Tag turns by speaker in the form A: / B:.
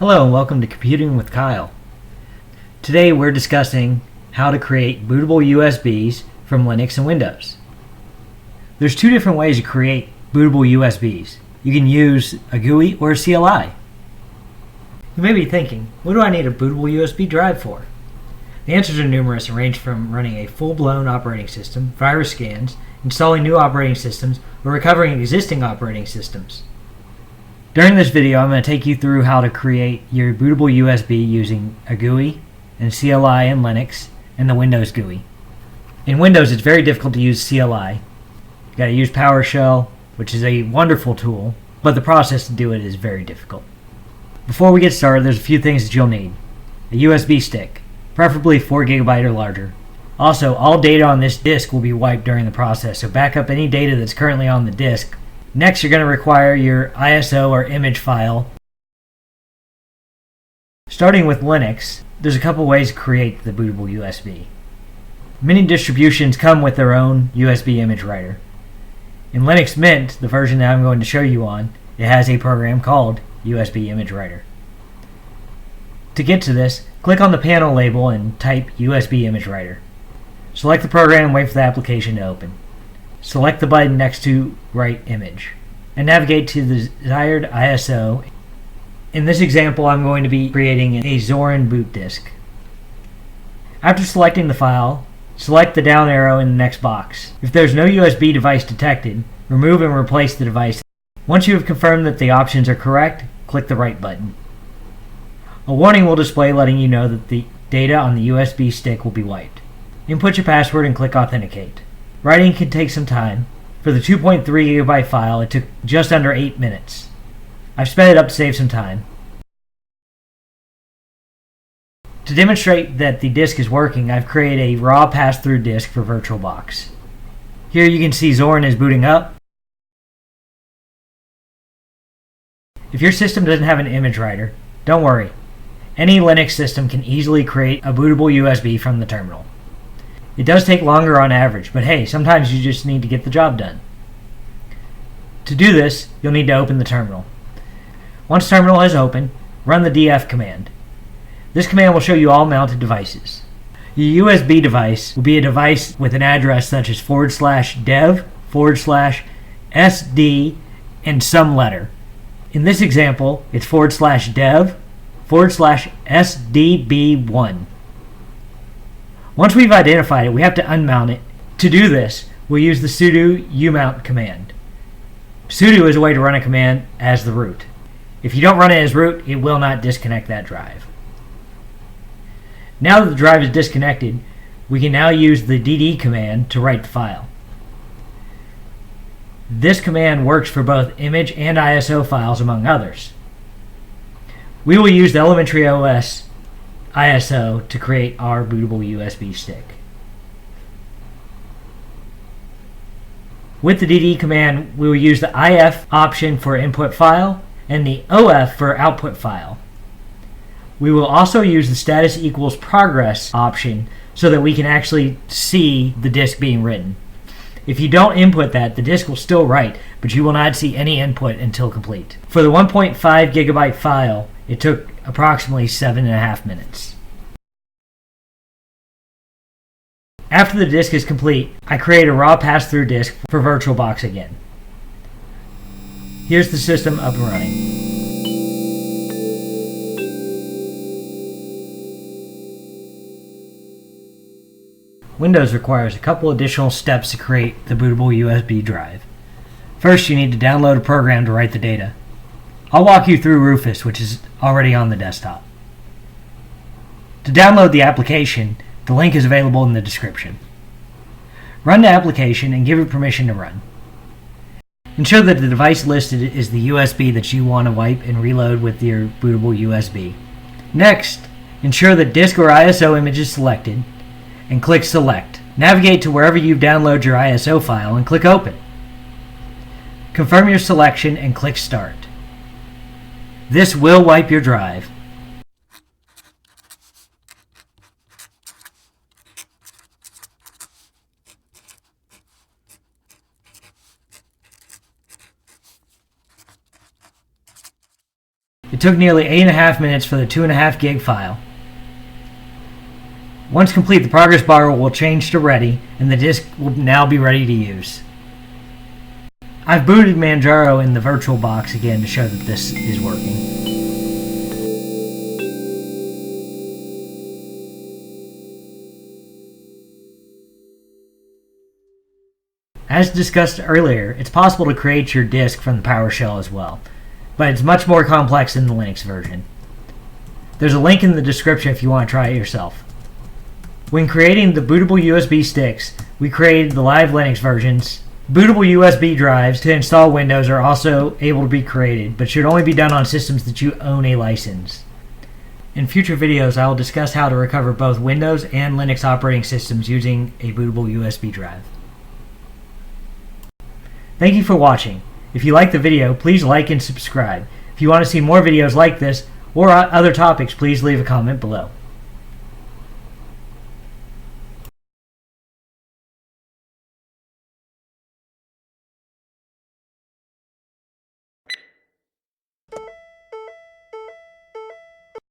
A: Hello and welcome to Computing with Kyle. Today we're discussing how to create bootable USBs from Linux and Windows. There's two different ways to create bootable USBs. You can use a GUI or a CLI. You may be thinking, what do I need a bootable USB drive for? The answers are numerous and range from running a full-blown operating system, virus scans, installing new operating systems, or recovering existing operating systems. During this video, I'm going to take you through how to create your bootable USB using a GUI and CLI in Linux and the Windows GUI. In Windows, it's very difficult to use CLI. You got to use PowerShell, which is a wonderful tool, but the process to do it is very difficult. Before we get started, there's a few things that you'll need. A USB stick, preferably 4 GB or larger. Also, all data on this disk will be wiped during the process, so back up any data that's currently on the disk. Next, you're going to require your ISO or image file. Starting with Linux, there's a couple ways to create the bootable USB. Many distributions come with their own USB image writer. In Linux Mint, the version that I'm going to show you on, it has a program called USB image writer. To get to this, click on the panel label and type USB image writer. Select the program and wait for the application to open. Select the button next to Write Image and navigate to the desired ISO. In this example, I'm going to be creating a Zorin boot disk. After selecting the file, select the down arrow in the next box. If there's no USB device detected, remove and replace the device. Once you have confirmed that the options are correct, click the Write button. A warning will display letting you know that the data on the USB stick will be wiped. Input your password and click Authenticate. Writing can take some time. For the 2.3 GB file, it took just under 8 minutes. I've sped it up to save some time. To demonstrate that the disk is working, I've created a raw pass-through disk for VirtualBox. Here you can see Zorin is booting up. If your system doesn't have an image writer, don't worry. Any Linux system can easily create a bootable USB from the terminal. It does take longer on average, but hey, sometimes you just need to get the job done. To do this, you'll need to open the terminal. Once terminal is open, run the df command. This command will show you all mounted devices. Your USB device will be a device with an address such as /dev, /sd, and some letter. In this example, it's /dev, /sdb1. Once we've identified it, we have to unmount it. To do this, we'll use the sudo umount command. Sudo is a way to run a command as the root. If you don't run it as root, it will not disconnect that drive. Now that the drive is disconnected, we can now use the dd command to write the file. This command works for both image and ISO files, among others. We will use the Elementary OS ISO to create our bootable USB stick. With the dd command, we will use the if option for input file and the of for output file. We will also use the status equals progress option so that we can actually see the disk being written. If you don't input that, the disk will still write, but you will not see any input until complete. For the 1.5 GB file, it took approximately 7.5 minutes. After the disk is complete, I create a raw pass-through disk for VirtualBox again. Here's the system up and running. Windows requires a couple additional steps to create the bootable USB drive. First, you need to download a program to write the data. I'll walk you through Rufus, which is already on the desktop. To download the application, the link is available in the description. Run the application and give it permission to run. Ensure that the device listed is the USB that you want to wipe and reload with your bootable USB. Next, ensure that disk or ISO image is selected and click Select. Navigate to wherever you've downloaded your ISO file and click Open. Confirm your selection and click Start. This will wipe your drive. It took nearly 8.5 minutes for the 2.5 gig file. Once complete, the progress bar will change to ready, and the disk will now be ready to use. I've booted Manjaro in the virtual box again to show that this is working. As discussed earlier, it's possible to create your disk from the PowerShell as well, but it's much more complex in the Linux version. There's a link in the description if you want to try it yourself. When creating the bootable USB sticks, we created the live Linux versions. Bootable USB drives to install Windows are also able to be created, but should only be done on systems that you own a license. In future videos, I will discuss how to recover both Windows and Linux operating systems using a bootable USB drive. Thank you for watching. If you liked the video, please like and subscribe. If you want to see more videos like this or other topics, please leave a comment below.